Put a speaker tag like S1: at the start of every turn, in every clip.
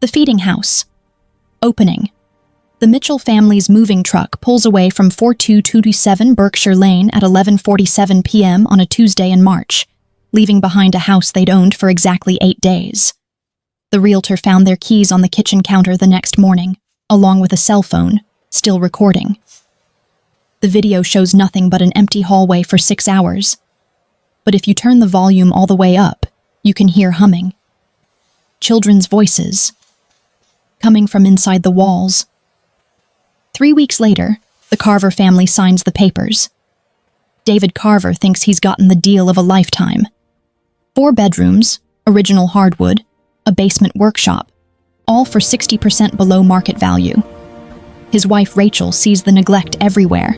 S1: The feeding house. Opening. The Mitchell family's moving truck pulls away from 4227 Berkshire Lane at 11:47 p.m. on a Tuesday in March, leaving behind a house they'd owned for exactly 8 days. The realtor found their keys on the kitchen counter the next morning, along with a cell phone, still recording. The video shows nothing but an empty hallway for 6 hours. But if you turn the volume all the way up, you can hear humming. Children's voices, coming from inside the walls. 3 weeks later, the Carver family signs the papers. David Carver thinks he's gotten the deal of a lifetime. 4 bedrooms, original hardwood, a basement workshop, all for 60% below market value. His wife Rachel sees the neglect everywhere.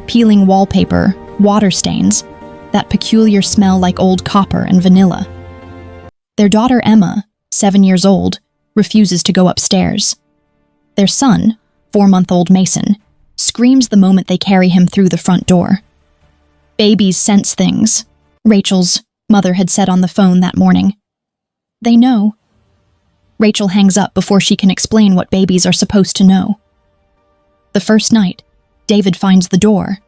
S1: Peeling wallpaper, water stains, that peculiar smell like old copper and vanilla. Their daughter Emma, 7 years old, refuses to go upstairs. Their son, 4-month-old Mason, screams the moment they carry him through the front door. Babies sense things, Rachel's mother had said on the phone that morning. They know. Rachel hangs up before she can explain what babies are supposed to know. The first night, David finds the door.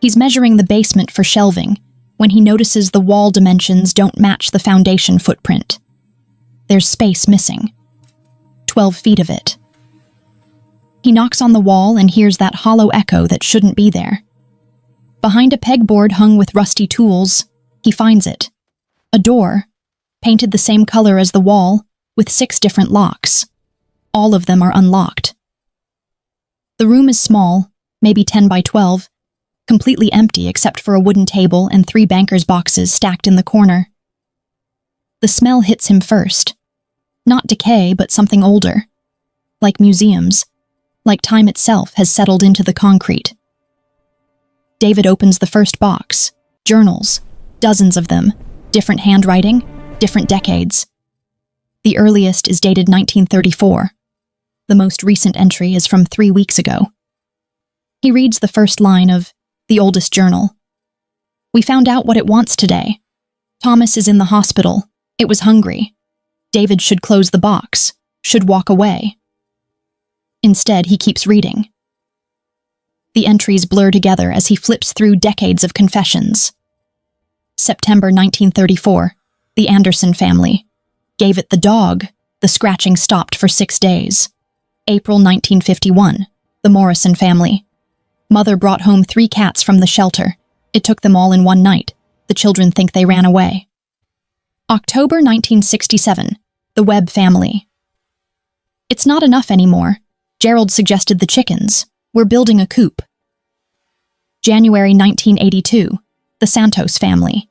S1: He's measuring the basement for shelving when he notices the wall dimensions don't match the foundation footprint. There's space missing. 12 feet of it. He knocks on the wall and hears that hollow echo that shouldn't be there. Behind a pegboard hung with rusty tools, he finds it. A door, painted the same color as the wall, with 6 different locks. All of them are unlocked. The room is small, maybe 10 by 12, completely empty except for a wooden table and 3 banker's boxes stacked in the corner. The smell hits him first. Not decay, but something older. Like museums. Like time itself has settled into the concrete. David opens the first box. Journals. Dozens of them. Different handwriting. Different decades. The earliest is dated 1934. The most recent entry is from 3 weeks ago. He reads the first line of the oldest journal. We found out what it wants today. Thomas is in the hospital. It was hungry. David should close the box, should walk away. Instead, he keeps reading. The entries blur together as he flips through decades of confessions. September 1934, the Anderson family. Gave it the dog. The scratching stopped for 6 days. April 1951, the Morrison family. Mother brought home 3 cats from the shelter. It took them all in one night. The children think they ran away. October 1967, the Webb family. It's not enough anymore. Gerald suggested the chickens. We're building a coop. January 1982, the Santos family.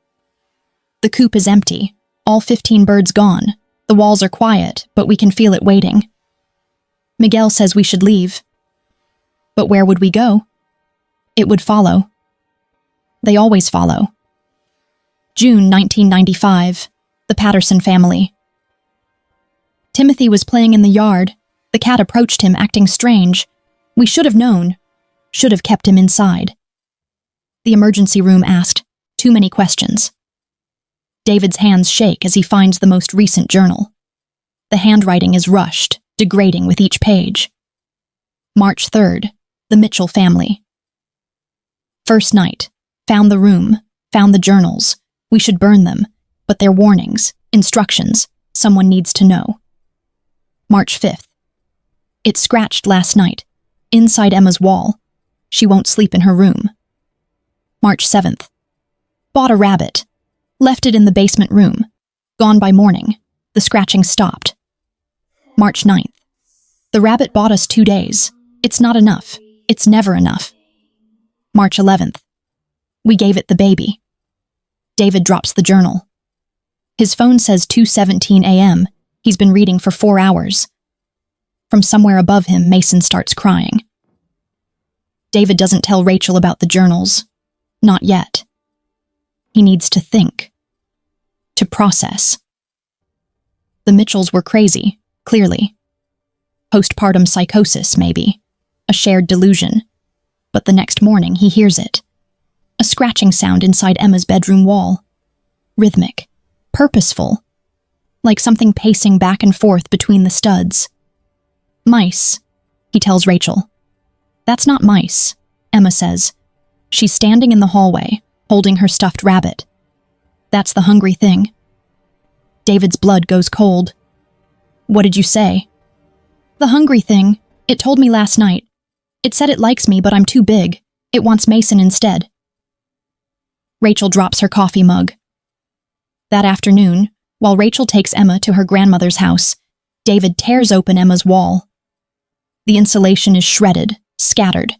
S1: The coop is empty. All 15 birds gone. The walls are quiet, but we can feel it waiting. Miguel says we should leave. But where would we go? It would follow. They always follow. June 1995, the Patterson family. Timothy was playing in the yard. The cat approached him, acting strange. We should have known. Should have kept him inside. The emergency room asked too many questions. David's hands shake as he finds the most recent journal. The handwriting is rushed, degrading with each page. March 3rd, the Mitchell family. First night, found the room, found the journals. We should burn them, but they're warnings, instructions, someone needs to know. March 5th. It scratched last night, inside Emma's wall. She won't sleep in her room. March 7th. Bought a rabbit. Left it in the basement room. Gone by morning. The scratching stopped. March 9th. The rabbit bought us 2 days. It's not enough. It's never enough. March 11th. We gave it the baby. David drops the journal. His phone says 2:17 a.m. He's been reading for 4 hours. From somewhere above him, Mason starts crying. David doesn't tell Rachel about the journals. Not yet. He needs to think. To process. The Mitchells were crazy, clearly. Postpartum psychosis, maybe. A shared delusion. But the next morning, he hears it. A scratching sound inside Emma's bedroom wall. Rhythmic. Purposeful. like something pacing back and forth between the studs. Mice, he tells Rachel. That's not mice, Emma says. She's standing in the hallway, holding her stuffed rabbit. That's the hungry thing. David's blood goes cold. What did you say? The hungry thing. It told me last night. It said it likes me, but I'm too big. It wants Mason instead. Rachel drops her coffee mug. That afternoon, while Rachel takes Emma to her grandmother's house, David tears open Emma's wall. The insulation is shredded, scattered.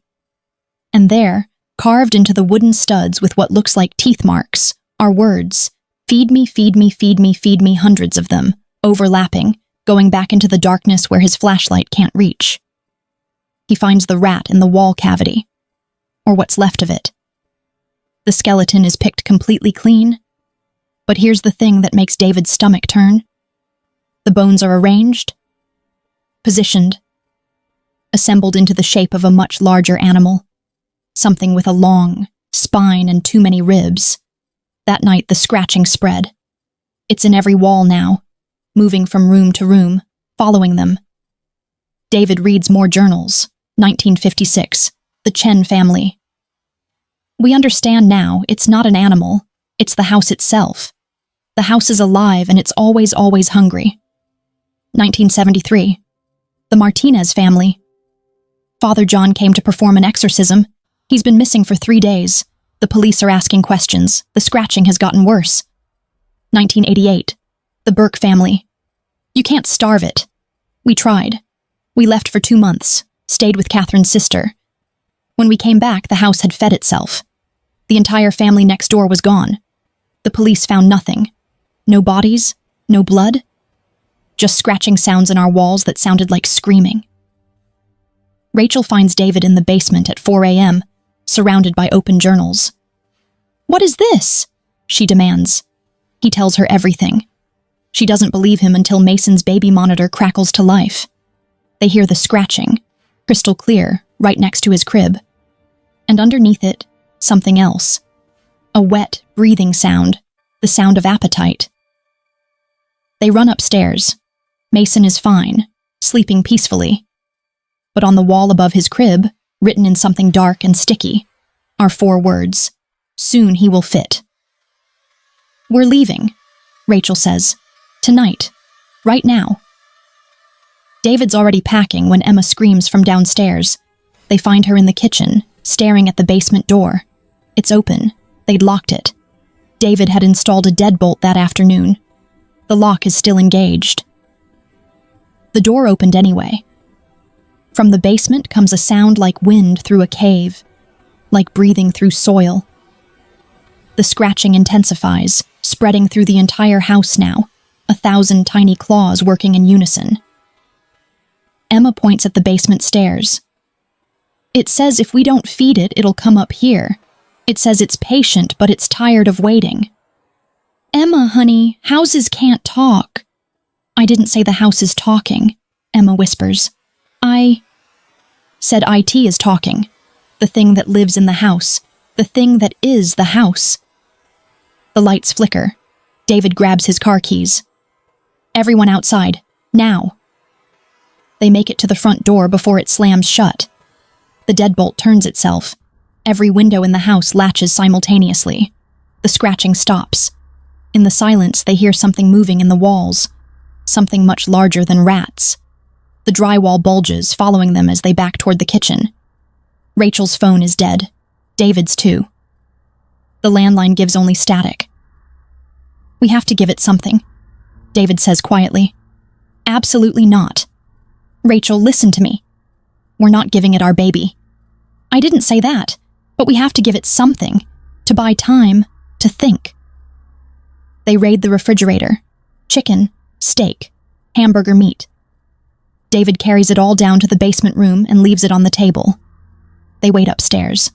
S1: And there, carved into the wooden studs with what looks like teeth marks, are words, "Feed me, feed me, feed me, feed me," hundreds of them, overlapping, going back into the darkness where his flashlight can't reach. He finds the rat in the wall cavity, or what's left of it. The skeleton is picked completely clean, but here's the thing that makes David's stomach turn. The bones are arranged, positioned, assembled into the shape of a much larger animal, something with a long spine and too many ribs. That night the scratching spread. It's in every wall now, moving from room to room, following them. David reads more journals. 1956, the Chen family. We understand now it's not an animal, it's the house itself. The house is alive and it's always, always hungry. 1973, the Martinez family. Father John came to perform an exorcism. He's been missing for 3 days. The police are asking questions. The scratching has gotten worse. 1988, the Burke family. You can't starve it. We tried. We left for 2 months, stayed with Catherine's sister. When we came back, the house had fed itself. The entire family next door was gone. The police found nothing. No bodies, no blood. Just scratching sounds in our walls that sounded like screaming. Rachel finds David in the basement at 4 a.m., surrounded by open journals. What is this? She demands. He tells her everything. She doesn't believe him until Mason's baby monitor crackles to life. They hear the scratching, crystal clear, right next to his crib. And underneath it, something else. A wet, breathing sound, the sound of appetite. They run upstairs. Mason is fine, sleeping peacefully. But on the wall above his crib, written in something dark and sticky, are 4 words. Soon he will fit. We're leaving, Rachel says. Tonight. Right now. David's already packing when Emma screams from downstairs. They find her in the kitchen, staring at the basement door. It's open. They'd locked it. David had installed a deadbolt that afternoon. The lock is still engaged. The door opened anyway. From the basement comes a sound like wind through a cave, like breathing through soil. The scratching intensifies, spreading through the entire house now, 1,000 tiny claws working in unison. Emma points at the basement stairs. It says if we don't feed it, it'll come up here. It says it's patient, but it's tired of waiting. Emma, honey, houses can't talk. I didn't say the house is talking, Emma whispers. I said IT is talking. The thing that lives in the house. The thing that is the house. The lights flicker. David grabs his car keys. Everyone outside, now. They make it to the front door before it slams shut. The deadbolt turns itself. Every window in the house latches simultaneously. The scratching stops. In the silence, they hear something moving in the walls. Something much larger than rats. The drywall bulges, following them as they back toward the kitchen. Rachel's phone is dead. David's too. The landline gives only static. We have to give it something, David says quietly. Absolutely not. Rachel, listen to me. We're not giving it our baby. I didn't say that, but we have to give it something, to buy time, to think. They raid the refrigerator. Chicken, steak, hamburger meat. David carries it all down to the basement room and leaves it on the table. They wait upstairs.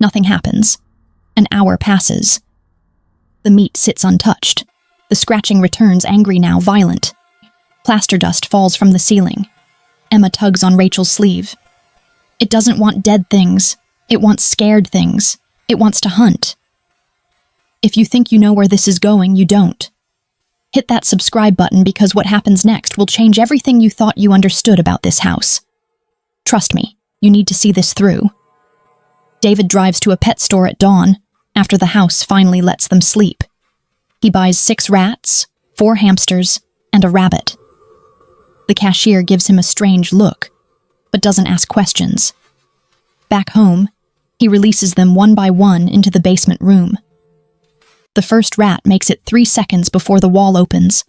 S1: Nothing happens. An hour passes. The meat sits untouched. The scratching returns, angry now, violent. Plaster dust falls from the ceiling. Emma tugs on Rachel's sleeve. It doesn't want dead things. It wants scared things. It wants to hunt. If you think you know where this is going, you don't. Hit that subscribe button because what happens next will change everything you thought you understood about this house. Trust me, you need to see this through. David drives to a pet store at dawn, after the house finally lets them sleep. He buys 6 rats, 4 hamsters, and a rabbit. The cashier gives him a strange look, but doesn't ask questions. Back home, he releases them one by one into the basement room. The first rat makes it 3 seconds before the wall opens.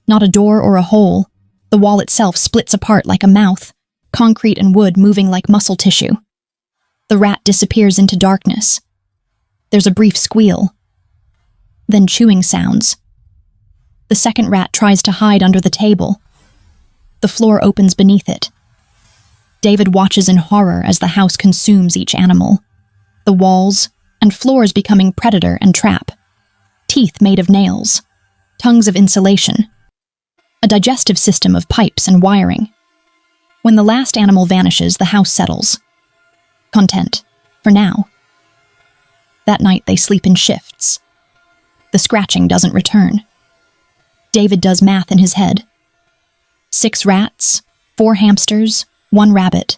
S1: Not a door or a hole, the wall itself splits apart like a mouth, concrete and wood moving like muscle tissue. The rat disappears into darkness. There's a brief squeal. Then chewing sounds. The second rat tries to hide under the table. The floor opens beneath it. David watches in horror as the house consumes each animal. The walls and floors becoming predator and trap. Teeth made of nails. Tongues of insulation. A digestive system of pipes and wiring. When the last animal vanishes, the house settles. Content, for now. That night they sleep in shifts. The scratching doesn't return. David does math in his head. 6 rats, 4 hamsters, 1 rabbit.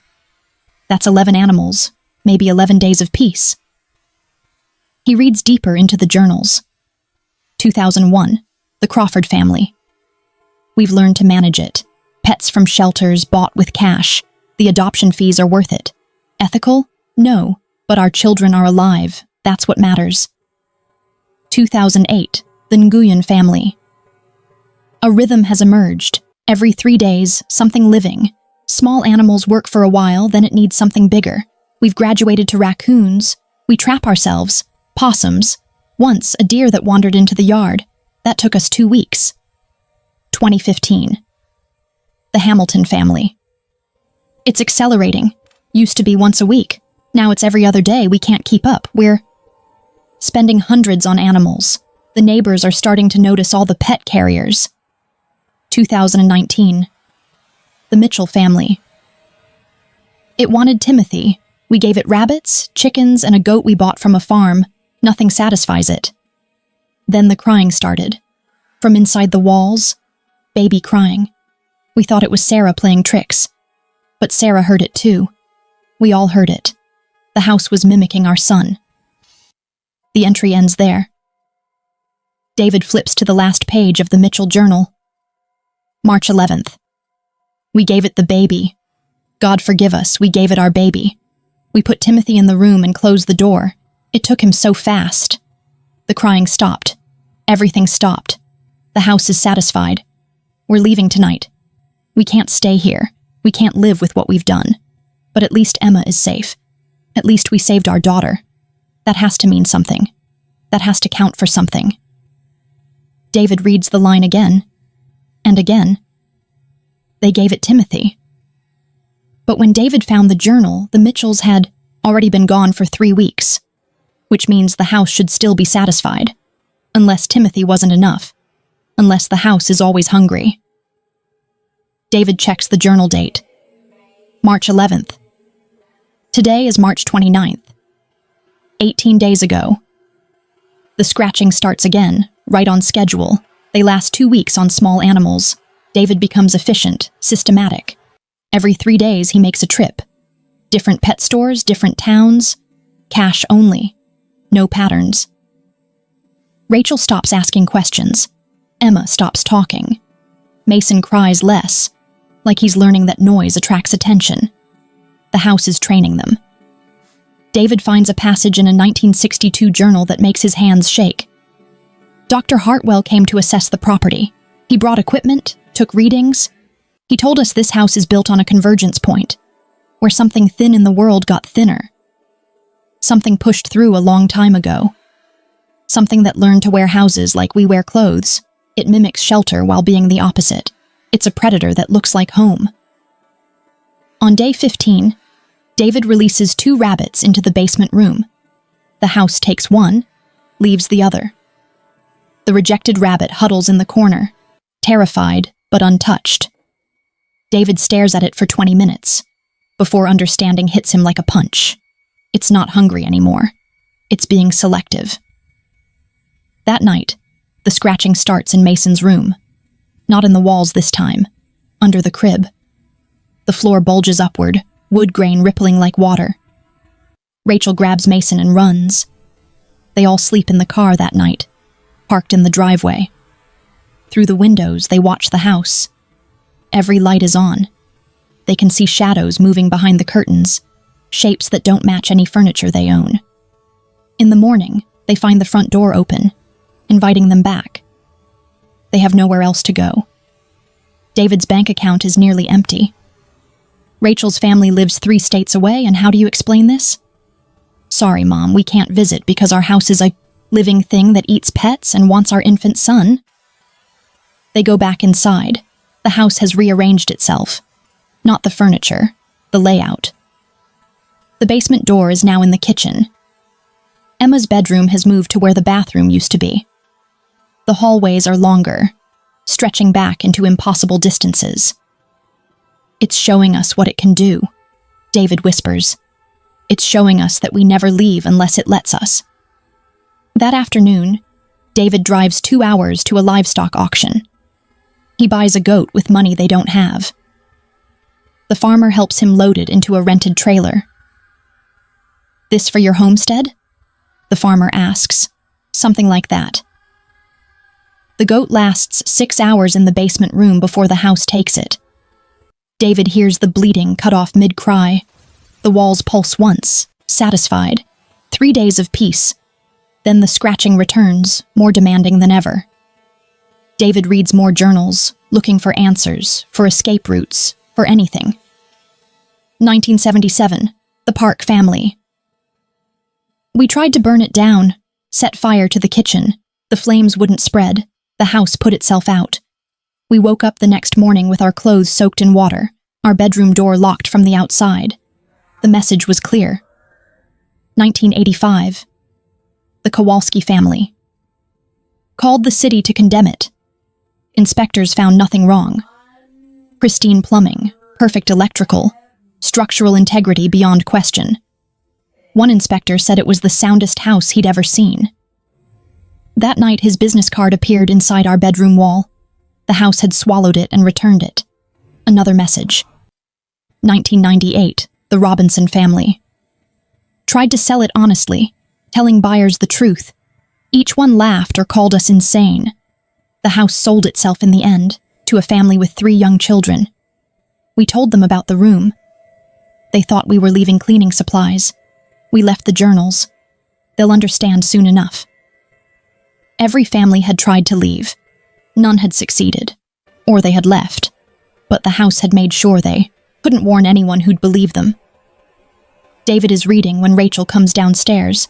S1: That's 11 animals, maybe 11 days of peace. He reads deeper into the journals. 2001, the Crawford family. We've learned to manage it. Pets from shelters bought with cash. The adoption fees are worth it. Ethical? No, but our children are alive. That's what matters. 2008, the Nguyen family. A rhythm has emerged. Every 3 days, something living. Small animals work for a while, then it needs something bigger. We've graduated to raccoons. We trap ourselves. Possums. Once, a deer that wandered into the yard. That took us 2 weeks. 2015. The Hamilton family. It's accelerating. Used to be once a week. Now it's every other day. We can't keep up. We're spending hundreds on animals. The neighbors are starting to notice all the pet carriers. 2019. The Mitchell family. It wanted Timothy. We gave it rabbits, chickens, and a goat we bought from a farm. Nothing satisfies it. Then the crying started. From inside the walls, baby crying. We thought it was Sarah playing tricks. But Sarah heard it too. We all heard it. The house was mimicking our son. The entry ends there. David flips to the last page of the Mitchell journal. March 11th. We gave it the baby. God forgive us, we gave it our baby. We put Timothy in the room and closed the door. It took him so fast. The crying stopped. Everything stopped. The house is satisfied. We're leaving tonight. We can't stay here. We can't live with what we've done. But at least Emma is safe. At least we saved our daughter. That has to mean something. That has to count for something. David reads the line again. And again. They gave it Timothy. But when David found the journal, the Mitchells had already been gone for 3 weeks, which means the house should still be satisfied, unless Timothy wasn't enough, unless the house is always hungry. David checks the journal date. March 11th. Today is March 29th. 18 days ago. The scratching starts again, right on schedule. They last 2 weeks on small animals. David becomes efficient, systematic. Every 3 days he makes a trip. Different pet stores, different towns. Cash only. No patterns. Rachel stops asking questions. Emma stops talking. Mason cries less, like he's learning that noise attracts attention. The house is training them. David finds a passage in a 1962 journal that makes his hands shake. Dr. Hartwell came to assess the property. He brought equipment, took readings. He told us this house is built on a convergence point, where something thin in the world got thinner. Something pushed through a long time ago. Something that learned to wear houses like we wear clothes. It mimics shelter while being the opposite. It's a predator that looks like home. On day 15, David releases 2 rabbits into the basement room. The house takes one, leaves the other. The rejected rabbit huddles in the corner, terrified but untouched. David stares at it for 20 minutes, before understanding hits him like a punch. It's not hungry anymore. It's being selective. That night, The scratching starts in Mason's room. Not in the walls this time. Under the crib. The floor bulges upward, wood grain rippling like water. Rachel grabs Mason and runs. They all sleep in the car that night, parked in the driveway. Through the windows, they watch the house. Every light is on. They can see shadows moving behind the curtains, shapes that don't match any furniture they own. In the morning, they find the front door open, inviting them back. They have nowhere else to go. David's bank account is nearly empty. Rachel's family lives 3 states away, and how do you explain this? Sorry, Mom, we can't visit because our house is a living thing that eats pets and wants our infant son. They go back inside. The house has rearranged itself. Not the furniture, the layout. The basement door is now in the kitchen. Emma's bedroom has moved to where the bathroom used to be. The hallways are longer, stretching back into impossible distances. It's showing us what it can do, David whispers. It's showing us that we never leave unless it lets us. That afternoon, David drives 2 hours to a livestock auction. He buys a goat with money they don't have. The farmer helps him load it into a rented trailer. This for your homestead? The farmer asks, something like that. The goat lasts 6 hours in the basement room before the house takes it. David hears the bleating cut off mid-cry. The walls pulse once, satisfied. 3 days of peace. Then the scratching returns, more demanding than ever. David reads more journals, looking for answers, for escape routes, for anything. 1977, the Park family. We tried to burn it down, set fire to the kitchen. The flames wouldn't spread. The house put itself out. We woke up the next morning with our clothes soaked in water, our bedroom door locked from the outside. The message was clear. 1985. The Kowalski family. Called the city to condemn it. Inspectors found nothing wrong. Pristine plumbing, perfect electrical, structural integrity beyond question. One inspector said it was the soundest house he'd ever seen. That night, his business card appeared inside our bedroom wall. The house had swallowed it and returned it. Another message. 1998, the Robinson family. Tried to sell it honestly, telling buyers the truth. Each one laughed or called us insane. The house sold itself in the end, to a family with 3 young children. We told them about the room. They thought we were leaving cleaning supplies. We left the journals. They'll understand soon enough. Every family had tried to leave. None had succeeded, or they had left. But the house had made sure they couldn't warn anyone who'd believe them. David is reading when Rachel comes downstairs,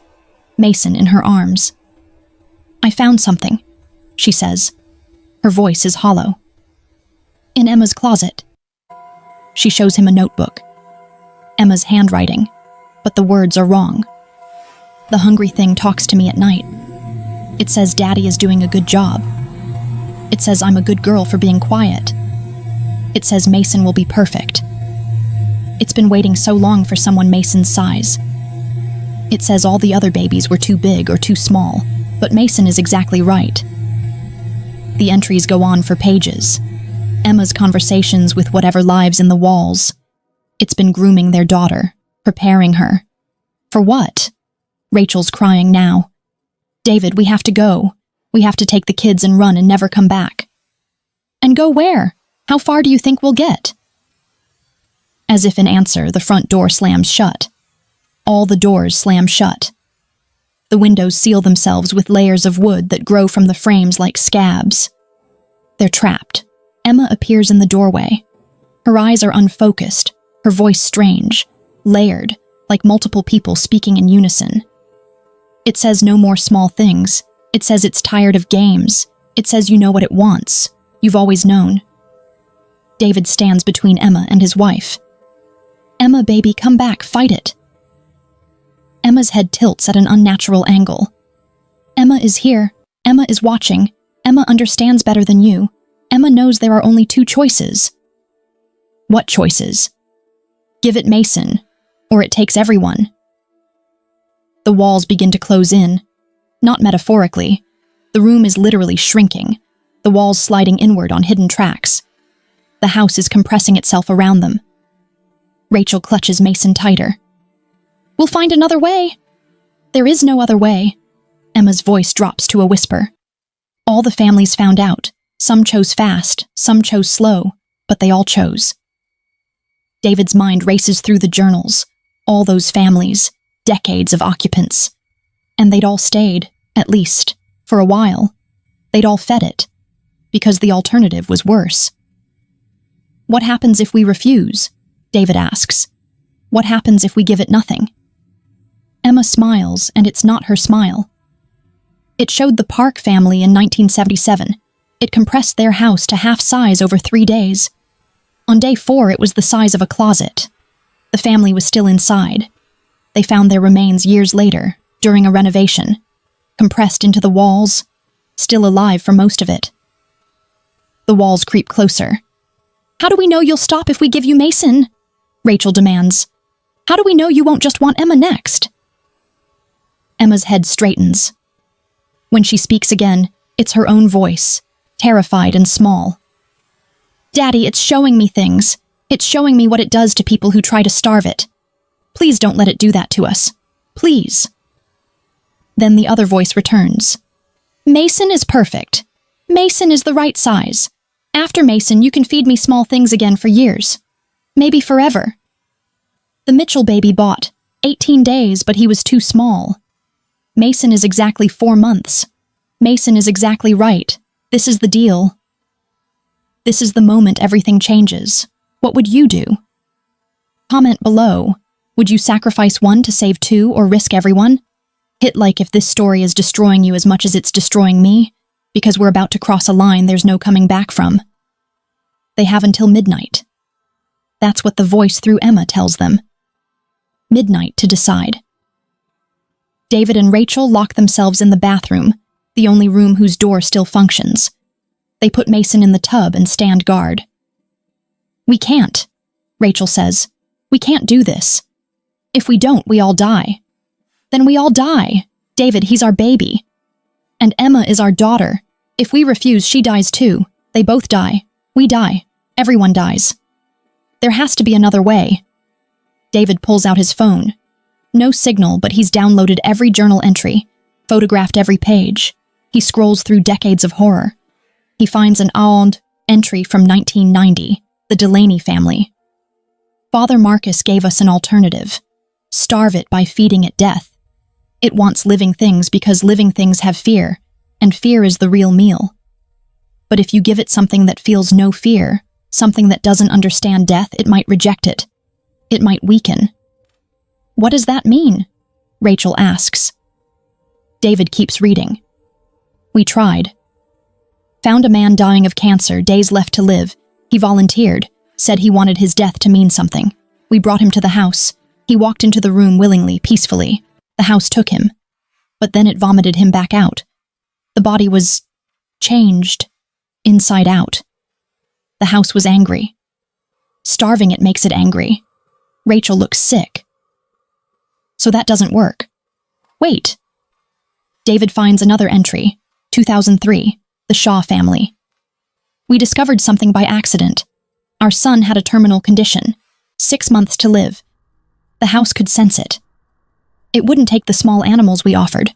S1: Mason in her arms. I found something, she says. Her voice is hollow. In Emma's closet. She shows him a notebook. Emma's handwriting, but the words are wrong. The hungry thing talks to me at night. It says Daddy is doing a good job. It says I'm a good girl for being quiet. It says Mason will be perfect. It's been waiting so long for someone Mason's size. It says all the other babies were too big or too small, but Mason is exactly right. The entries go on for pages. Emma's conversations with whatever lives in the walls. It's been grooming their daughter, preparing her. For what? Rachel's crying now. David, we have to go. We have to take the kids and run and never come back. And go where? How far do you think we'll get? As if in answer, the front door slams shut. All the doors slam shut. The windows seal themselves with layers of wood that grow from the frames like scabs. They're trapped. Emma appears in the doorway. Her eyes are unfocused, her voice strange, layered, like multiple people speaking in unison. It says no more small things. It says it's tired of games. It says you know what it wants. You've always known. David stands between Emma and his wife. Emma, baby, come back, fight it. Emma's head tilts at an unnatural angle. Emma is here. Emma is watching. Emma understands better than you. Emma knows there are only 2 choices. What choices? Give it Mason, or it takes everyone. The walls begin to close in, not metaphorically, The room is literally shrinking, the walls sliding inward on hidden tracks. The house is compressing itself around them. Rachel clutches Mason tighter. "We'll find another way." "There is no other way." Emma's voice drops to a whisper. All the families found out. Some chose fast, some chose slow, but they all chose. David's mind races through the journals. All those families, decades of occupants. And they'd all stayed, at least, for a while. They'd all fed it, because the alternative was worse. "What happens if we refuse?" David asks. "What happens if we give it nothing?" Emma smiles, and it's not her smile. It showed the Park family in 1977. It compressed their house to half size over 3 days. On day 4, it was the size of a closet. The family was still inside. They found their remains years later, during a renovation, compressed into the walls, still alive for most of it. The walls creep closer. "How do we know you'll stop if we give you Mason?" Rachel demands. "How do we know you won't just want Emma next?" Emma's head straightens. When she speaks again, it's her own voice, terrified and small. "Daddy, it's showing me things. It's showing me what it does to people who try to starve it. Please don't let it do that to us. Please." Then the other voice returns. "Mason is perfect. Mason is the right size. After Mason, you can feed me small things again for years. Maybe forever." The Mitchell baby bought 18 days, but he was too small. Mason is exactly 4 months. Mason is exactly right. This is the deal. This is the moment everything changes. What would you do? Comment below. Would you sacrifice one to save 2 or risk everyone? Hit like if this story is destroying you as much as it's destroying me, because we're about to cross a line there's no coming back from. They have until midnight. That's what the voice through Emma tells them. Midnight to decide. David and Rachel lock themselves in the bathroom, the only room whose door still functions. They put Mason in the tub and stand guard. "We can't," Rachel says. "We can't do this. If we don't, we all die." "Then we all die. David, he's our baby. And Emma is our daughter. If we refuse, she dies too. They both die. We die. Everyone dies. There has to be another way." David pulls out his phone. No signal, but he's downloaded every journal entry, photographed every page. He scrolls through decades of horror. He finds an old entry from 1990, the Delaney family. "Father Marcus gave us an alternative. Starve it by feeding it death. It wants living things because living things have fear, and fear is the real meal. But if you give it something that feels no fear, something that doesn't understand death, it might reject it. It might weaken." "What does that mean?" Rachel asks. David keeps reading. "We tried. Found a man dying of cancer, days left to live. He volunteered, said he wanted his death to mean something. We brought him to the house. He walked into the room willingly, peacefully. The house took him. But then it vomited him back out. The body was changed, inside out. The house was angry. Starving it makes it angry. Rachel looks sick. So that doesn't work. Wait." David finds another entry, 2003, the Shaw family. "We discovered something by accident. Our son had a terminal condition, 6 months to live. The house could sense it. It wouldn't take the small animals we offered.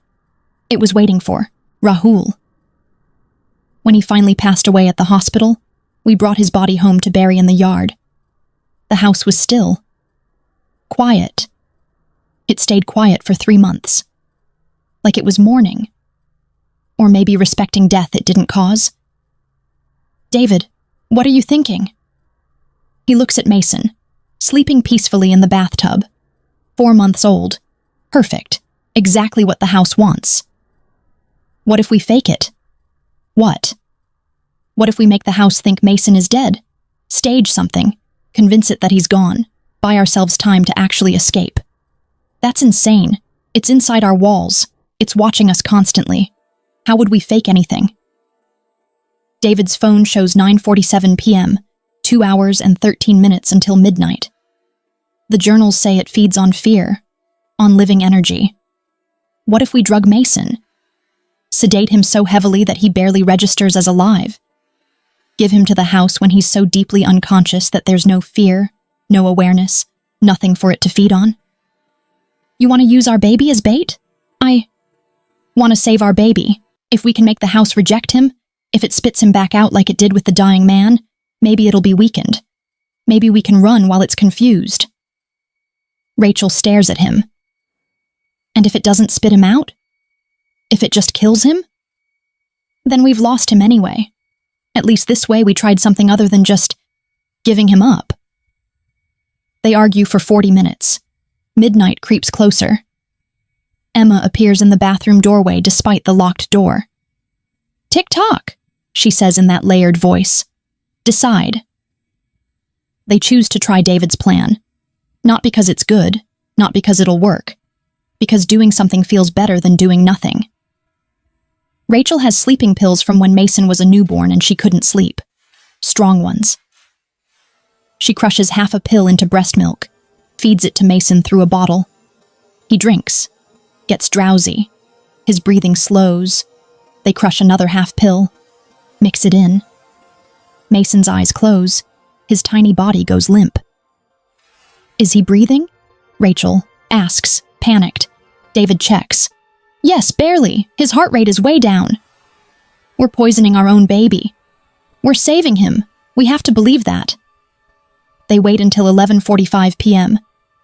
S1: It was waiting for Rahul. When he finally passed away at the hospital, we brought his body home to bury in the yard. The house was still. Quiet. It stayed quiet for 3 months. Like it was mourning. Or maybe respecting death it didn't cause. David, what are you thinking?" He looks at Mason, sleeping peacefully in the bathtub. 4 months old. Perfect. Exactly what the house wants. What if we fake it? What? What if we make the house think Mason is dead? Stage something. Convince it that he's gone. Buy ourselves time to actually escape. That's insane. It's inside our walls. It's watching us constantly. How would we fake anything? David's phone shows 9:47 p.m., 2 hours and 13 minutes until midnight. The journals say it feeds on fear, on living energy. What if we drug Mason? sedate him so heavily that he barely registers as alive, give him to the house when he's so deeply unconscious that there's no fear, no awareness, nothing for it to feed on. You want to use our baby as bait? I want to save our baby. If we can make the house reject him, if it spits him back out like it did with the dying man, maybe it'll be weakened. Maybe we can run while it's confused. Rachel stares at him. And if it doesn't spit him out? If it just kills him? Then we've lost him anyway. At least this way we tried something other than just giving him up. They argue for 40 minutes. Midnight creeps closer. Emma appears in the bathroom doorway despite the locked door. "Tick-tock," she says in that layered voice. "Decide." They choose to try David's plan. Not because it's good, not because it'll work, because doing something feels better than doing nothing. Rachel has sleeping pills from when Mason was a newborn and she couldn't sleep. Strong ones. She crushes half a pill into breast milk, feeds it to Mason through a bottle. He drinks, gets drowsy. His breathing slows. They crush another half pill, mix it in. Mason's eyes close. His tiny body goes limp. "Is he breathing?" Rachel asks, panicked. David checks. "Yes, barely. His heart rate is way down." "We're poisoning our own baby. We're saving him. We have to believe that." They wait until 11:45 p.m.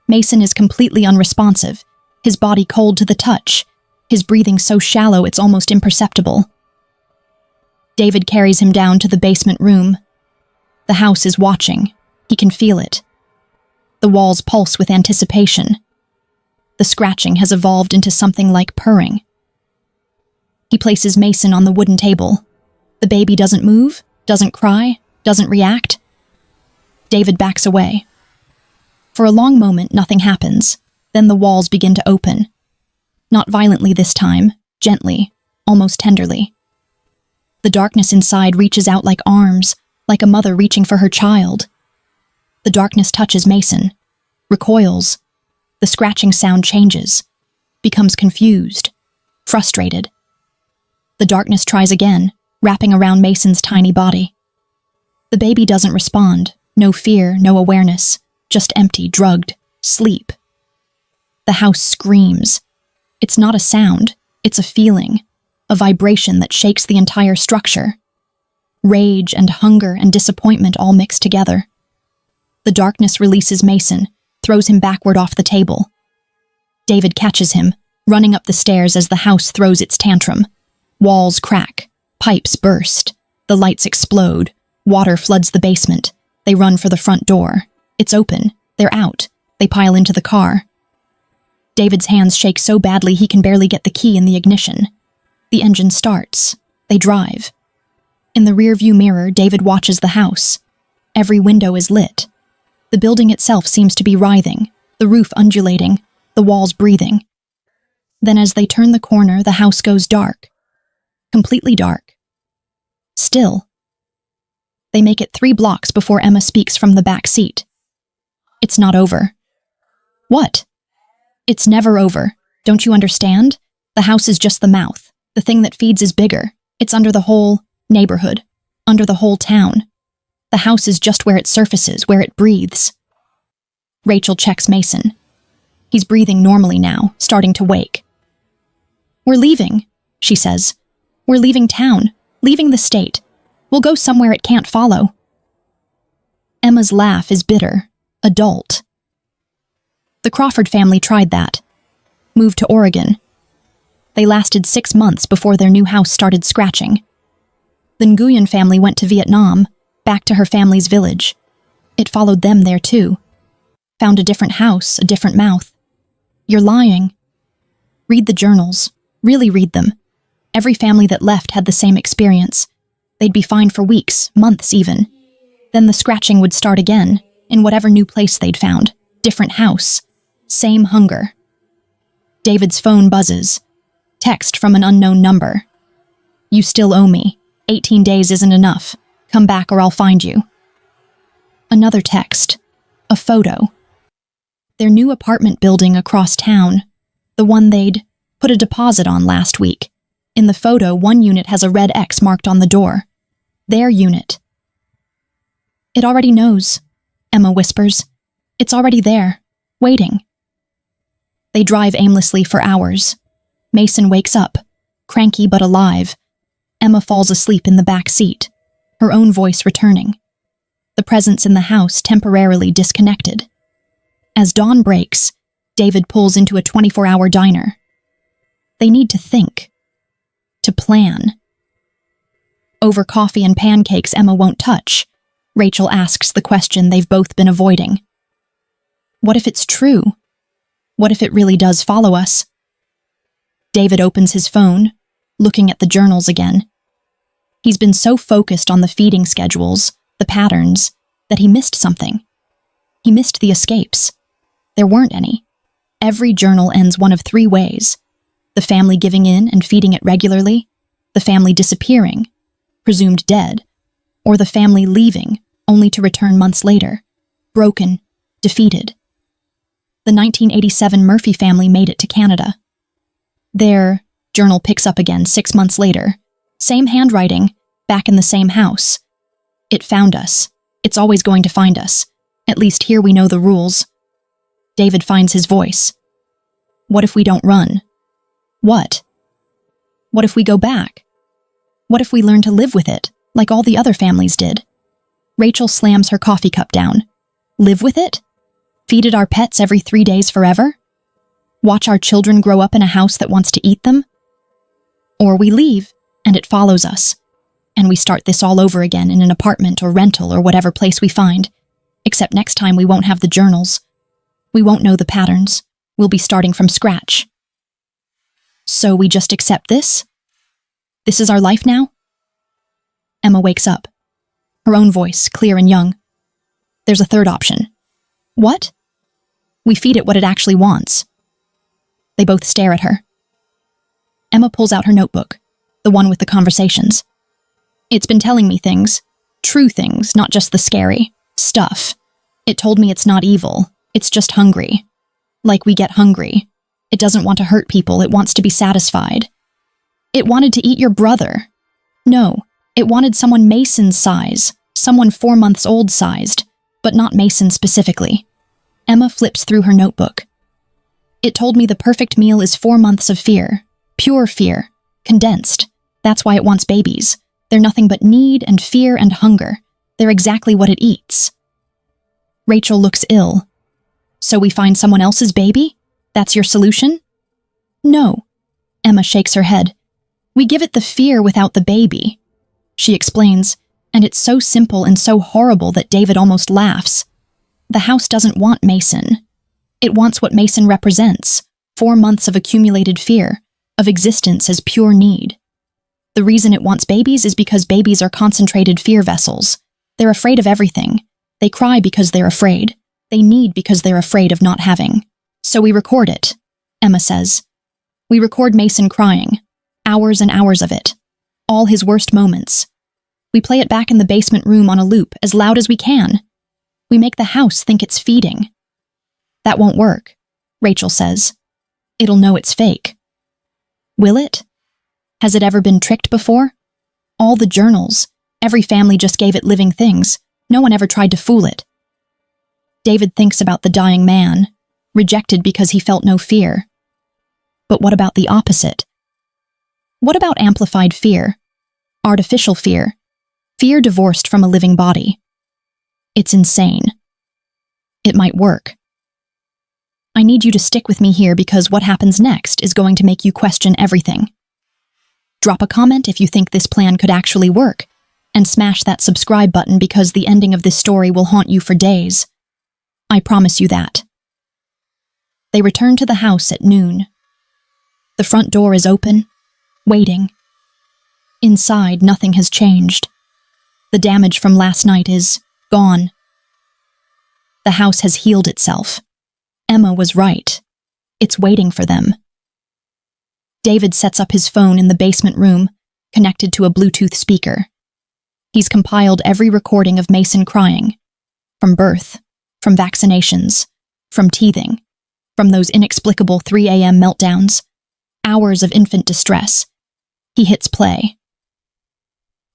S1: Mason is completely unresponsive, his body cold to the touch, his breathing so shallow it's almost imperceptible. David carries him down to the basement room. The house is watching. He can feel it. The walls pulse with anticipation. The scratching has evolved into something like purring. He places Mason on the wooden table. The baby doesn't move, doesn't cry, doesn't react. David backs away. For a long moment, nothing happens. Then the walls begin to open. Not violently this time, gently, almost tenderly. The darkness inside reaches out like arms, like a mother reaching for her child. The darkness touches Mason, recoils. The scratching sound changes, becomes confused, frustrated. The darkness tries again, wrapping around Mason's tiny body. The baby doesn't respond, no fear, no awareness, just empty, drugged, sleep. The house screams. It's not a sound, it's a feeling, a vibration that shakes the entire structure. Rage and hunger and disappointment all mixed together. The darkness releases Mason, throws him backward off the table. David catches him, running up the stairs as the house throws its tantrum. Walls crack, pipes burst, the lights explode, water floods the basement. They run for the front door. It's open. They're out. They pile into the car. David's hands shake so badly he can barely get the key in the ignition. The engine starts. They drive. In the rearview mirror, David watches the house. Every window is lit. The building itself seems to be writhing, the roof undulating, the walls breathing. Then as they turn the corner, the house goes dark. Completely dark. Still. They make it 3 blocks before Emma speaks from the back seat. "It's not over." "What?" "It's never over. Don't you understand? The house is just the mouth. The thing that feeds is bigger. It's under the whole neighborhood, under the whole town. The house is just where it surfaces, where it breathes." Rachel checks Mason. He's breathing normally now, starting to wake. "We're leaving," she says. "We're leaving town, leaving the state. We'll go somewhere it can't follow." Emma's laugh is bitter, adult. The Crawford family tried that. Moved to Oregon. They lasted 6 months before their new house started scratching. The Nguyen family went to Vietnam, back to her family's village. It followed them there too. Found a different house, a different mouth. "You're lying." Read the journals. Really read them. Every family that left had the same experience. They'd be fine for weeks, months even. Then the scratching would start again, in whatever new place they'd found. Different house. Same hunger. David's phone buzzes. Text from an unknown number. "You still owe me. 18 days isn't enough. Come back or I'll find you." Another text. A photo. Their new apartment building across town. The one they'd put a deposit on last week. In the photo, one unit has a red X marked on the door. Their unit. It already knows, Emma whispers. It's already there, waiting. They drive aimlessly for hours. Mason wakes up, cranky but alive. Emma falls asleep in the back seat, her own voice returning. The presence in the house temporarily disconnected. As dawn breaks, David pulls into a 24-hour diner. They need to think. To plan. Over coffee and pancakes Emma won't touch, Rachel asks the question they've both been avoiding. What if it's true? What if it really does follow us? David opens his phone, looking at the journals again. He's been so focused on the feeding schedules, the patterns, that he missed something. He missed the escapes. There weren't any. Every journal ends one of three ways: the family giving in and feeding it regularly, the family disappearing, presumed dead, or the family leaving, only to return months later, broken, defeated. The 1987 Murphy family made it to Canada. Their journal picks up again 6 months later. Same handwriting, back in the same house. It found us. It's always going to find us. At least here we know the rules. David finds his voice. What if we don't run? What? What if we go back? What if we learn to live with it, like all the other families did? Rachel slams her coffee cup down. Live with it? Feed it our pets every 3 days forever? Watch our children grow up in a house that wants to eat them? Or we leave, and it follows us, and we start this all over again in an apartment or rental or whatever place we find, except next time we won't have the journals. We won't know the patterns. We'll be starting from scratch. So we just accept this? This is our life now? Emma wakes up, her own voice clear and young. There's a third option. What? We feed it what it actually wants. They both stare at her. Emma pulls out her notebook, the one with the conversations. It's been telling me things, true things, not just the scary stuff. It told me it's not evil, it's just hungry. Like we get hungry. It doesn't want to hurt people, it wants to be satisfied. It wanted to eat your brother. No, it wanted someone Mason's size, someone 4 months old sized, but not Mason specifically. Emma flips through her notebook. It told me the perfect meal is 4 months of fear, pure fear, condensed. That's why it wants babies. They're nothing but need and fear and hunger. They're exactly what it eats. Rachel looks ill. So we find someone else's baby? That's your solution? No. Emma shakes her head. We give it the fear without the baby. She explains, and it's so simple and so horrible that David almost laughs. The house doesn't want Mason. It wants what Mason represents, 4 months of accumulated fear, of existence as pure need. The reason it wants babies is because babies are concentrated fear vessels. They're afraid of everything. They cry because they're afraid. They need because they're afraid of not having. So we record it, Emma says. We record Mason crying, hours and hours of it, all his worst moments. We play it back in the basement room on a loop as loud as we can. We make the house think it's feeding. That won't work, Rachel says. It'll know it's fake. Will it? Has it ever been tricked before? All the journals, every family just gave it living things. No one ever tried to fool it. David thinks about the dying man, rejected because he felt no fear. But what about the opposite? What about amplified fear? Artificial fear? Fear divorced from a living body? It's insane. It might work. I need you to stick with me here because what happens next is going to make you question everything. Drop a comment if you think this plan could actually work, and smash that subscribe button because the ending of this story will haunt you for days. I promise you that. They return to the house at noon. The front door is open, waiting. Inside, nothing has changed. The damage from last night is gone. The house has healed itself. Emma was right. It's waiting for them. David sets up his phone in the basement room, connected to a Bluetooth speaker. He's compiled every recording of Mason crying, from birth, from vaccinations, from teething, from those inexplicable 3 a.m. meltdowns, hours of infant distress. He hits play.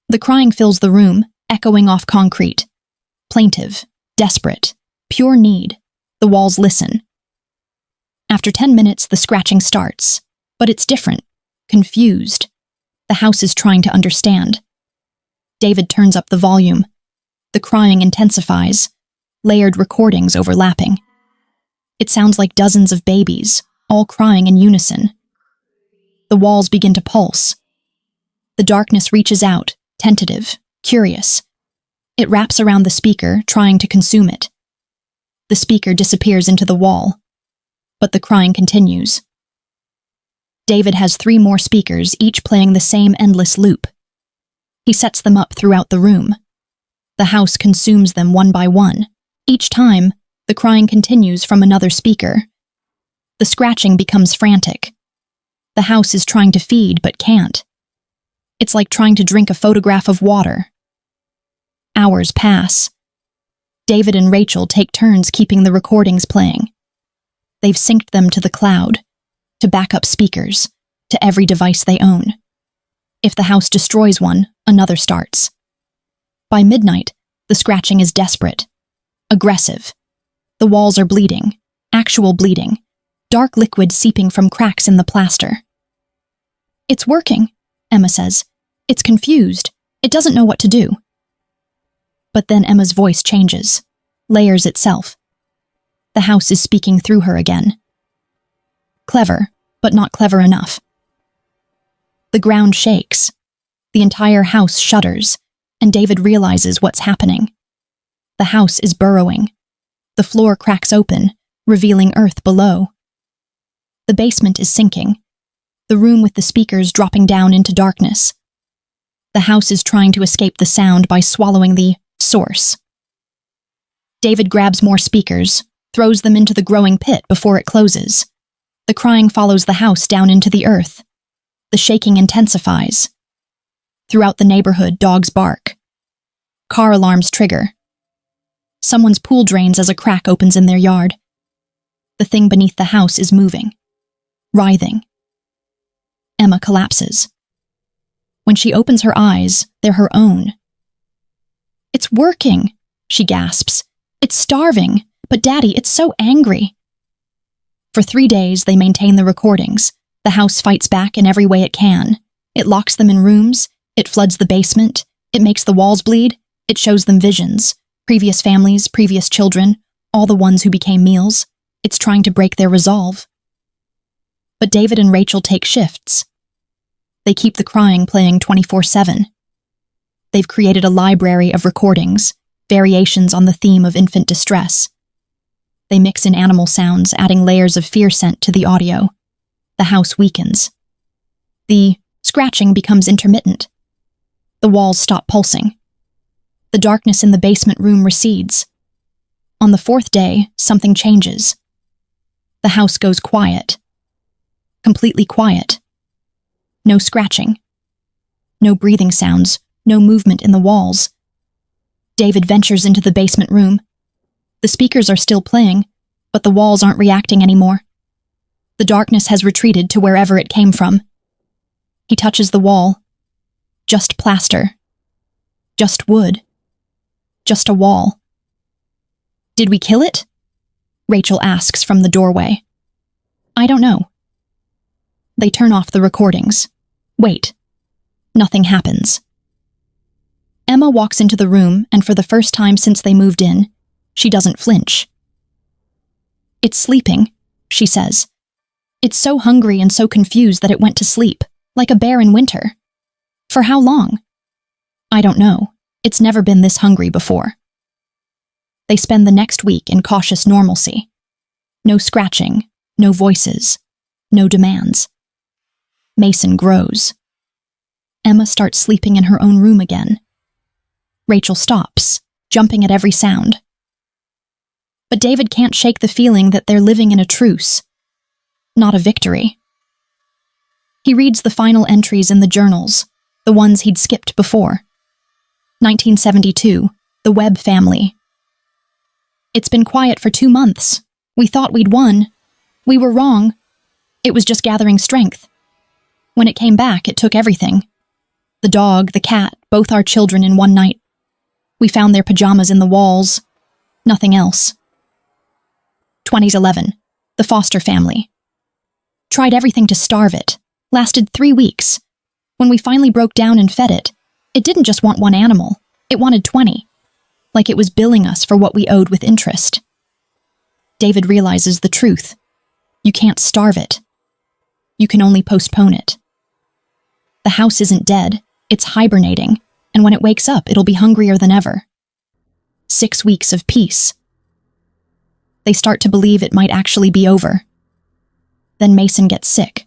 S1: The crying fills the room, echoing off concrete. Plaintive, desperate, pure need. The walls listen. After 10 minutes, the scratching starts, but it's different, confused. The house is trying to understand. David turns up the volume. The crying intensifies, layered recordings overlapping. It sounds like dozens of babies, all crying in unison. The walls begin to pulse. The darkness reaches out, tentative, curious. It wraps around the speaker, trying to consume it. The speaker disappears into the wall, but the crying continues. David has 3 more speakers, each playing the same endless loop. He sets them up throughout the room. The house consumes them one by one. Each time, the crying continues from another speaker. The scratching becomes frantic. The house is trying to feed but can't. It's like trying to drink a photograph of water. Hours pass. David and Rachel take turns keeping the recordings playing. They've synced them to the cloud, to backup speakers, to every device they own. If the house destroys one, another starts. By midnight, the scratching is desperate, aggressive. The walls are bleeding, actual bleeding, dark liquid seeping from cracks in the plaster. "It's working," Emma says. "It's confused. It doesn't know what to do." But then Emma's voice changes, layers itself. The house is speaking through her again. Clever, but not clever enough. The ground shakes. The entire house shudders, and David realizes what's happening. The house is burrowing. The floor cracks open, revealing earth below. The basement is sinking, the room with the speakers dropping down into darkness. The house is trying to escape the sound by swallowing the source. David grabs more speakers, throws them into the growing pit before it closes. The crying follows the house down into the earth. The shaking intensifies. Throughout the neighborhood, dogs bark. Car alarms trigger. Someone's pool drains as a crack opens in their yard. The thing beneath the house is moving, writhing. Emma collapses. When she opens her eyes, they're her own. "It's working," she gasps. "It's starving, but Daddy, it's so angry." For 3 days, they maintain the recordings. The house fights back in every way it can. It locks them in rooms. It floods the basement. It makes the walls bleed. It shows them visions. Previous families, previous children, all the ones who became meals. It's trying to break their resolve. But David and Rachel take shifts. They keep the crying playing 24/7. They've created a library of recordings, variations on the theme of infant distress. They mix in animal sounds, adding layers of fear scent to the audio. The house weakens. The scratching becomes intermittent. The walls stop pulsing. The darkness in the basement room recedes. On the 4th day, something changes. The house goes quiet. Completely quiet. No scratching. No breathing sounds. No movement in the walls. David ventures into the basement room. The speakers are still playing, but the walls aren't reacting anymore. The darkness has retreated to wherever it came from. He touches the wall. Just plaster. Just wood. Just a wall. "Did we kill it?" Rachel asks from the doorway. "I don't know." They turn off the recordings. Wait. Nothing happens. Emma walks into the room, and for the first time since they moved in, she doesn't flinch. "It's sleeping," she says. "It's so hungry and so confused that it went to sleep, like a bear in winter. For how long? I don't know. It's never been this hungry before." They spend the next week in cautious normalcy. No scratching, no voices, no demands. Mason grows. Emma starts sleeping in her own room again. Rachel stops, jumping at every sound. But David can't shake the feeling that they're living in a truce, not a victory. He reads the final entries in the journals, the ones he'd skipped before. 1972, the Webb family. "It's been quiet for 2 months. We thought we'd won. We were wrong. It was just gathering strength. When it came back, it took everything. The dog, the cat, both our children in one night. We found their pajamas in the walls. Nothing else. 2011. The foster family. Tried everything to starve it. Lasted 3 weeks. When we finally broke down and fed it, it didn't just want one animal. It wanted 20. Like it was billing us for what we owed with interest. David realizes the truth. You can't starve it. You can only postpone it. The house isn't dead, it's hibernating, and when it wakes up, it'll be hungrier than ever. 6 weeks of peace. They start to believe it might actually be over. Then Mason gets sick.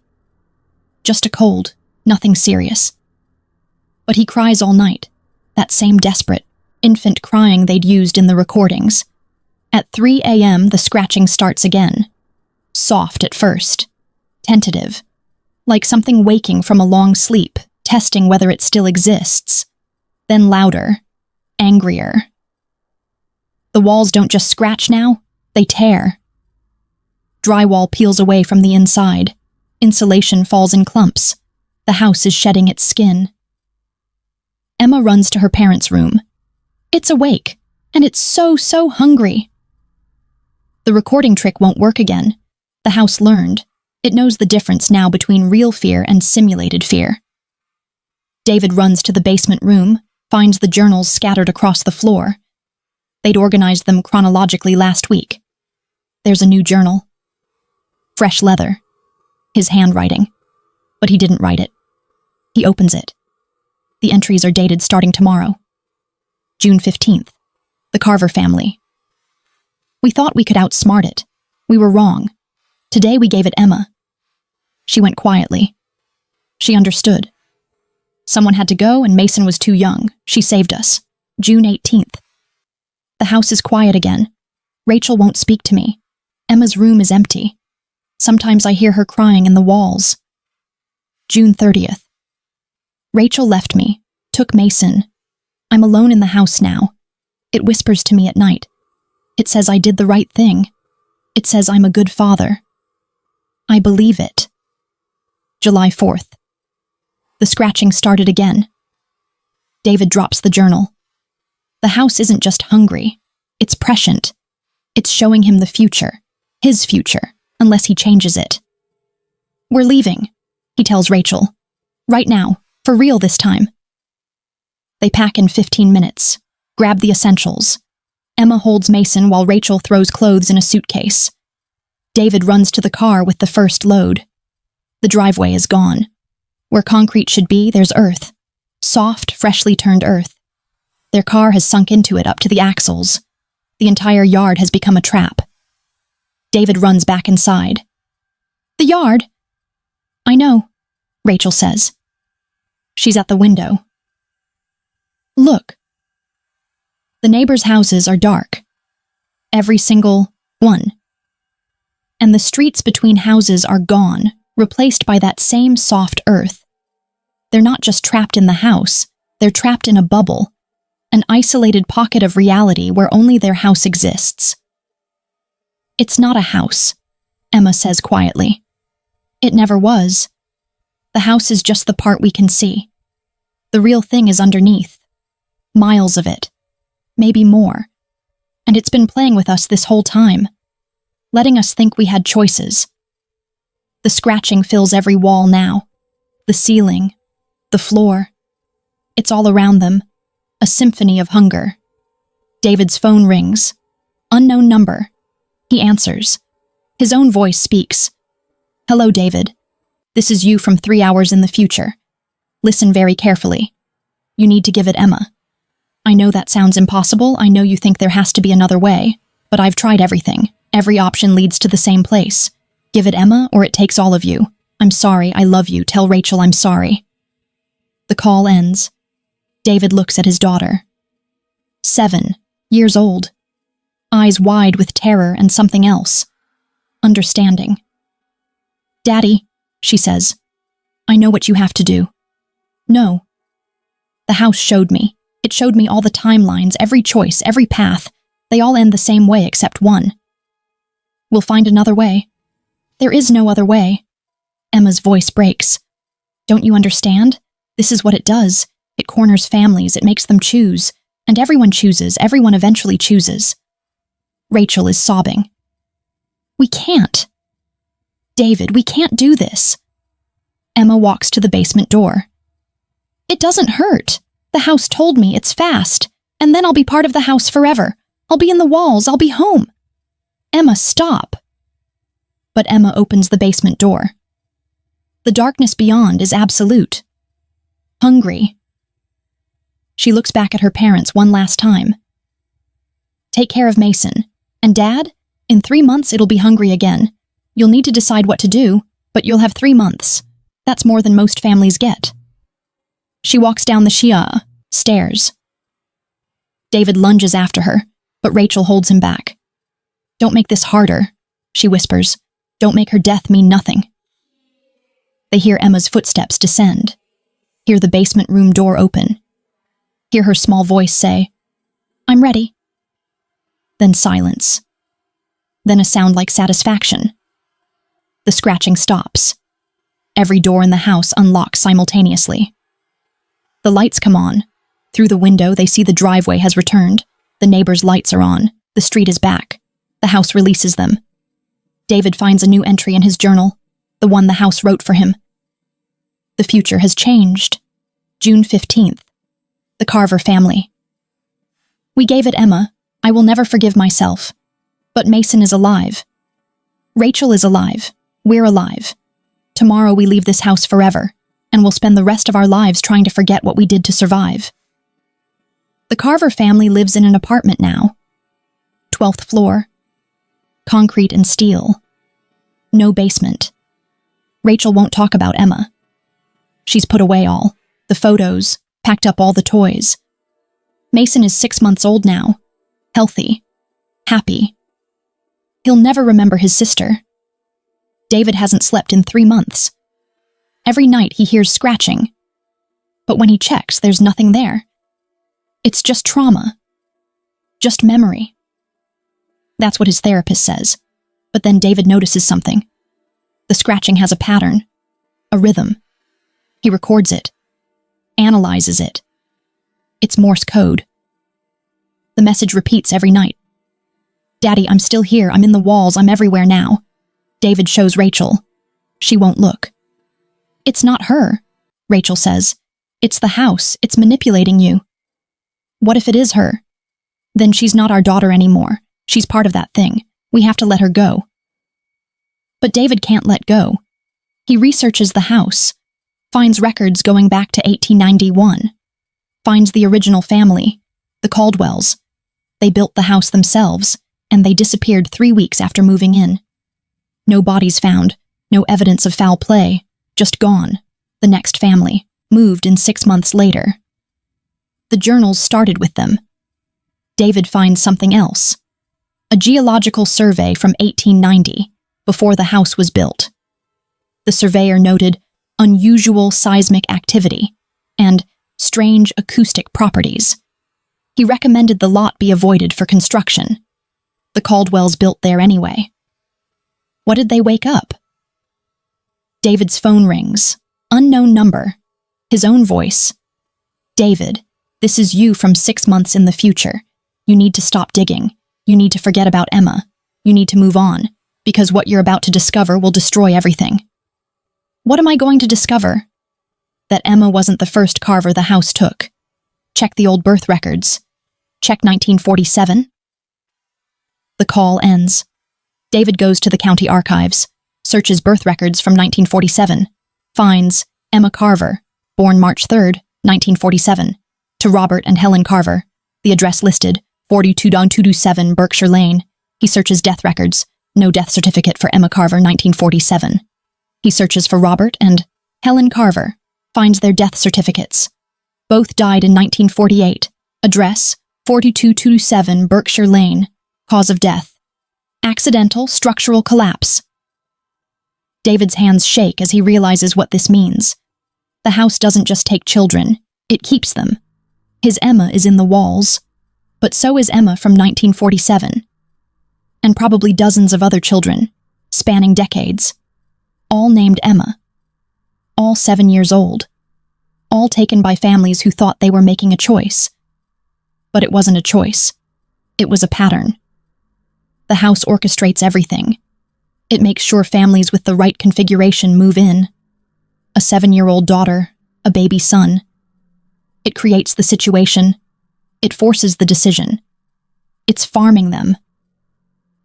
S1: Just a cold, nothing serious. But he cries all night, that same desperate, infant crying they'd used in the recordings. At 3 a.m., the scratching starts again. Soft at first. Tentative. Like something waking from a long sleep, testing whether it still exists. Then louder. Angrier. The walls don't just scratch now, they tear. Drywall peels away from the inside. Insulation falls in clumps. The house is shedding its skin. Emma runs to her parents' room. It's awake, and it's so hungry. The recording trick won't work again. The house learned. It knows the difference now between real fear and simulated fear. David runs to the basement room, finds the journals scattered across the floor. They'd organized them chronologically last week. There's a new journal. Fresh leather. His handwriting. But he didn't write it. He opens it. The entries are dated starting tomorrow. June 15th. The Carver family. We thought we could outsmart it. We were wrong. Today we gave it Emma. She went quietly. She understood. Someone had to go and Mason was too young. She saved us. June 18th. The house is quiet again. Rachel won't speak to me. Emma's room is empty. Sometimes I hear her crying in the walls. June 30th. Rachel left me, took Mason. I'm alone in the house now. It whispers to me at night. It says I did the right thing. It says I'm a good father. I believe it. July 4th. The scratching started again. David drops the journal. The house isn't just hungry. It's prescient. It's showing him the future. His future, unless he changes it. We're leaving, he tells Rachel. Right now, for real this time. They pack in 15 minutes, grab the essentials. Emma holds Mason while Rachel throws clothes in a suitcase. David runs to the car with the first load. The driveway is gone. Where concrete should be, there's earth. Soft, freshly turned earth. Their car has sunk into it up to the axles. The entire yard has become a trap. David runs back inside. The yard? I know, Rachel says. She's at the window. Look. The neighbors' houses are dark. Every single one. And the streets between houses are gone, replaced by that same soft earth. They're not just trapped in the house, they're trapped in a bubble, an isolated pocket of reality where only their house exists. It's not a house, Emma says quietly. It never was. The house is just the part we can see. The real thing is underneath. Miles of it. Maybe more. And it's been playing with us this whole time, letting us think we had choices. The scratching fills every wall now. The ceiling. The floor. It's all around them. A symphony of hunger. David's phone rings. Unknown number. He answers. His own voice speaks. Hello, David. This is you from 3 hours in the future. Listen very carefully. You need to give it Emma. I know that sounds impossible. I know you think there has to be another way. But I've tried everything. Every option leads to the same place. Give it Emma or it takes all of you. I'm sorry. I love you. Tell Rachel I'm sorry. The call ends. David looks at his daughter. 7 years old. Eyes wide with terror and something else. Understanding. Daddy, she says, I know what you have to do. No. The house showed me. It showed me all the timelines, every choice, every path. They all end the same way except one. We'll find another way. There is no other way. Emma's voice breaks. Don't you understand? This is what it does. It corners families, it makes them choose. And everyone chooses, everyone eventually chooses. Rachel is sobbing. We can't. David, we can't do this. Emma walks to the basement door. It doesn't hurt. The house told me it's fast. And then I'll be part of the house forever. I'll be in the walls, I'll be home. Emma, stop. But Emma opens the basement door. The darkness beyond is absolute. Hungry. She looks back at her parents one last time. Take care of Mason. And Dad, in 3 months it'll be hungry again. You'll need to decide what to do, but you'll have 3 months. That's more than most families get. She walks down the stairs. David lunges after her, but Rachel holds him back. Don't make this harder, she whispers. Don't make her death mean nothing. They hear Emma's footsteps descend. Hear the basement room door open. Hear her small voice say, I'm ready. Then silence. Then a sound like satisfaction. The scratching stops. Every door in the house unlocks simultaneously. The lights come on. Through the window, they see the driveway has returned. The neighbors' lights are on. The street is back. The house releases them. David finds a new entry in his journal, the one the house wrote for him. The future has changed. June 15th. The Carver family. We gave it Emma. I will never forgive myself. But Mason is alive. Rachel is alive. We're alive. Tomorrow we leave this house forever, and we'll spend the rest of our lives trying to forget what we did to survive. The Carver family lives in an apartment now. 12th floor. Concrete and steel. No basement. Rachel won't talk about Emma. She's put away all the photos, packed up all the toys. Mason is 6 months old now. Healthy. Happy. He'll never remember his sister. David hasn't slept in 3 months. Every night he hears scratching. But when he checks, there's nothing there. It's just trauma. Just memory. That's what his therapist says. But then David notices something. The scratching has a pattern. A rhythm. He records it. Analyzes it. It's Morse code. The message repeats every night. Daddy, I'm still here. I'm in the walls. I'm everywhere now. David shows Rachel. She won't look. It's not her, Rachel says. It's the house. It's manipulating you. What if it is her? Then she's not our daughter anymore. She's part of that thing. We have to let her go. But David can't let go. He researches the house, finds records going back to 1891, finds the original family, the Caldwells. They built the house themselves, and they disappeared 3 weeks after moving in. No bodies found, no evidence of foul play, just gone. The next family, moved in 6 months later. The journals started with them. David finds something else. A geological survey from 1890, before the house was built. The surveyor noted unusual seismic activity and strange acoustic properties. He recommended the lot be avoided for construction. The Caldwells built there anyway. What did they wake up? David's phone rings. Unknown number. His own voice. David, this is you from 6 months in the future. You need to stop digging. You need to forget about Emma. You need to move on, because what you're about to discover will destroy everything. What am I going to discover? That Emma wasn't the first Carver the house took. Check the old birth records. Check 1947. The call ends. David goes to the county archives, searches birth records from 1947, finds Emma Carver, born March 3rd, 1947, to Robert and Helen Carver, the address listed, 42227 Berkshire Lane. He searches death records, no death certificate for Emma Carver, 1947. He searches for Robert and Helen Carver, finds their death certificates. Both died in 1948. Address, 42227 Berkshire Lane. Cause of death, accidental structural collapse. David's hands shake as he realizes what this means. The house doesn't just take children, it keeps them. His Emma is in the walls, but so is Emma from 1947. And probably dozens of other children, spanning decades, all named Emma. all 7 years old, all taken by families who thought they were making a choice. But it wasn't a choice. It was a pattern. The house orchestrates everything. It makes sure families with the right configuration move in. A 7-year-old daughter, a baby son. It creates the situation. It forces the decision. It's farming them.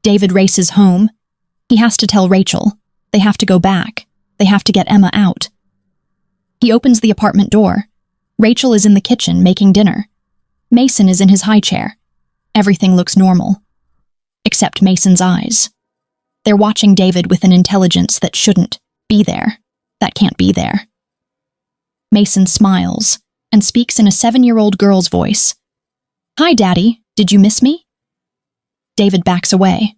S1: David races home. He has to tell Rachel. They have to go back. They have to get Emma out. He opens the apartment door. Rachel is in the kitchen making dinner. Mason is in his high chair. Everything looks normal. Except Mason's eyes. They're watching David with an intelligence that shouldn't be there, that can't be there. Mason smiles and speaks in a 7-year-old girl's voice. "Hi, Daddy. Did you miss me?" David backs away.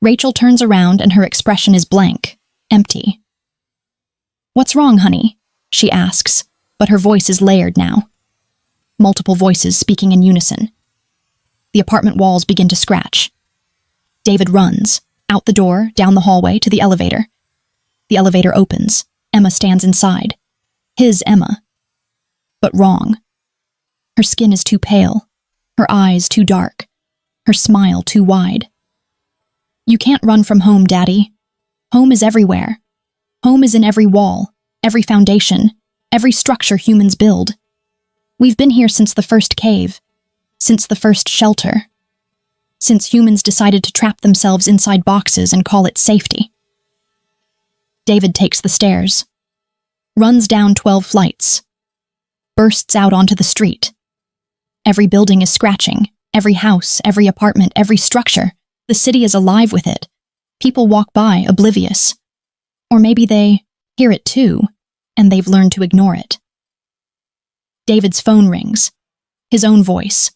S1: Rachel turns around and her expression is blank, empty. "What's wrong, honey?" she asks, but her voice is layered now. Multiple voices speaking in unison. The apartment walls begin to scratch. David runs, out the door, down the hallway, to the elevator. The elevator opens. Emma stands inside. His Emma. But wrong. Her skin is too pale. Her eyes too dark. Her smile too wide. "You can't run from home, Daddy. Home is everywhere. Home is in every wall, every foundation, every structure humans build. We've been here since the first cave, since the first shelter, since humans decided to trap themselves inside boxes and call it safety." David takes the stairs, runs down 12 flights, bursts out onto the street. Every building is scratching, every house, every apartment, every structure. The city is alive with it. People walk by, oblivious. Or maybe they hear it too, and they've learned to ignore it. David's phone rings. His own voice.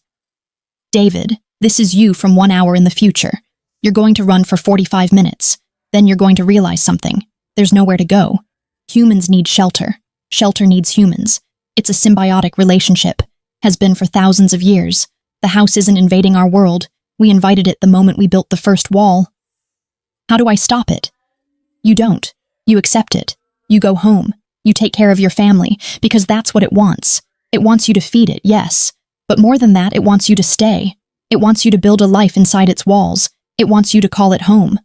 S1: "David, this is you from 1 hour in the future. You're going to run for 45 minutes. Then you're going to realize something. There's nowhere to go. Humans need shelter. Shelter needs humans. It's a symbiotic relationship. Has been for thousands of years. The house isn't invading our world. We invited it the moment we built the first wall. How do I stop it? You don't. You accept it. You go home. You take care of your family, because that's what it wants. It wants you to feed it, yes. But more than that, it wants you to stay. It wants you to build a life inside its walls. It wants you to call it home."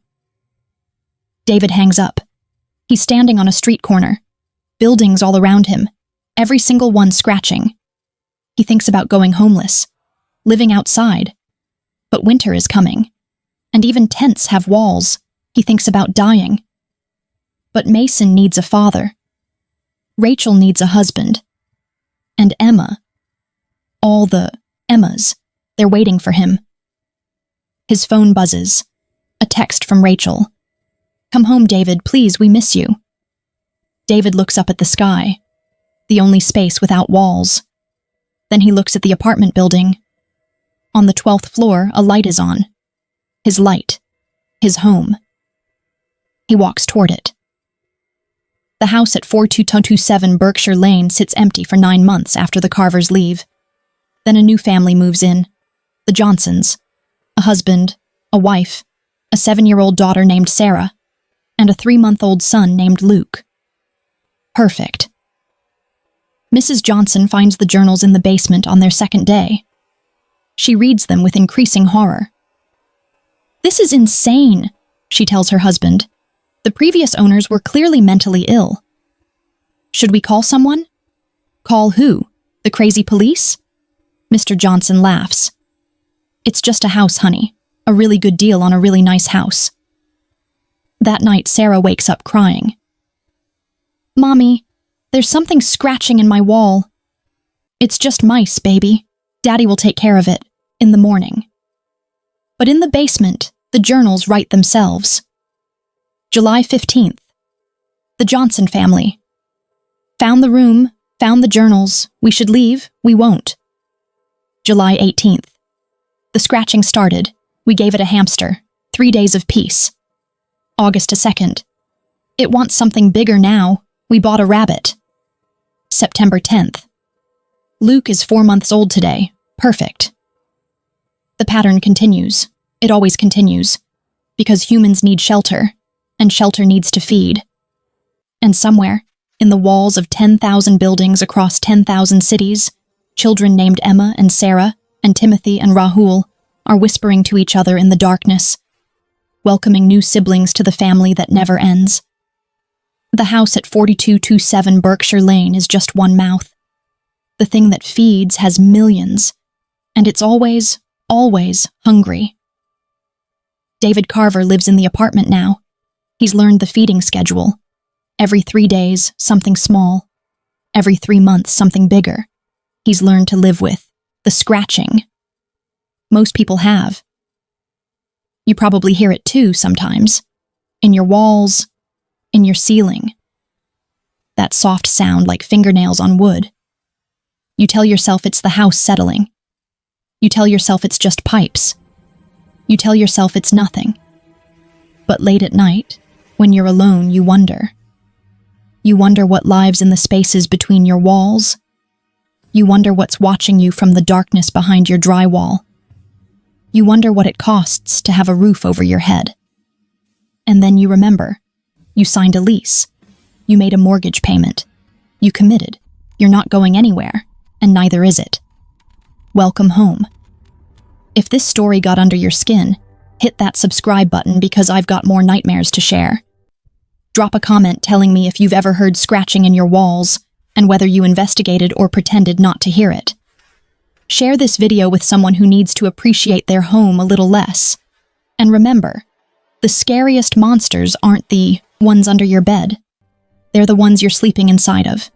S1: David hangs up. He's standing on a street corner. Buildings all around him. Every single one scratching. He thinks about going homeless. Living outside. But winter is coming. And even tents have walls. He thinks about dying. But Mason needs a father. Rachel needs a husband. And Emma. All the Emmas. They're waiting for him. His phone buzzes. A text from Rachel. "Come home, David, please, we miss you." David looks up at the sky. The only space without walls. Then he looks at the apartment building. On the 12th floor, a light is on. His light. His home. He walks toward it. The house at 4227 Berkshire Lane sits empty for 9 months after the Carvers leave. Then a new family moves in. The Johnsons. A husband, a wife, a 7-year-old daughter named Sarah, and a 3-month-old son named Luke. Perfect. Mrs. Johnson finds the journals in the basement on their second day. She reads them with increasing horror. "This is insane," she tells her husband. "The previous owners were clearly mentally ill. Should we call someone?" "Call who? The crazy police?" Mr. Johnson laughs. "It's just a house, honey. A really good deal on a really nice house." That night, Sarah wakes up crying. "Mommy, there's something scratching in my wall." "It's just mice, baby. Daddy will take care of it, in the morning." But in the basement, the journals write themselves. July 15th. The Johnson family. Found the room, found the journals. We should leave, we won't. July 18th. The scratching started. We gave it a hamster. 3 days of peace. August 2nd. It wants something bigger now. We bought a rabbit. September 10th. Luke is 4 months old today. Perfect. The pattern continues. It always continues. Because humans need shelter, and shelter needs to feed. And somewhere, In the walls of 10,000 buildings across 10,000 cities, children named Emma and Sarah and Timothy and Rahul are whispering to each other in the darkness, welcoming new siblings to the family that never ends. The house at 4227 Berkshire Lane is just one mouth. The thing that feeds has millions, and it's always, always hungry. David Carver lives in the apartment now. He's learned the feeding schedule. Every 3 days, something small. Every 3 months, something bigger. He's learned to live with the scratching. Most people have. You probably hear it too sometimes. In your walls, in your ceiling. That soft sound like fingernails on wood. You tell yourself it's the house settling. You tell yourself it's just pipes. You tell yourself it's nothing. But late at night, when you're alone, you wonder. You wonder what lives in the spaces between your walls. You wonder what's watching you from the darkness behind your drywall. You wonder what it costs to have a roof over your head. And then you remember. You signed a lease. You made a mortgage payment. You committed. You're not going anywhere, and neither is it. Welcome home. If this story got under your skin, hit that subscribe button because I've got more nightmares to share. Drop a comment telling me if you've ever heard scratching in your walls and whether you investigated or pretended not to hear it. Share this video with someone who needs to appreciate their home a little less. And remember, the scariest monsters aren't the ones under your bed. They're the ones you're sleeping inside of.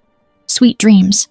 S1: Sweet dreams.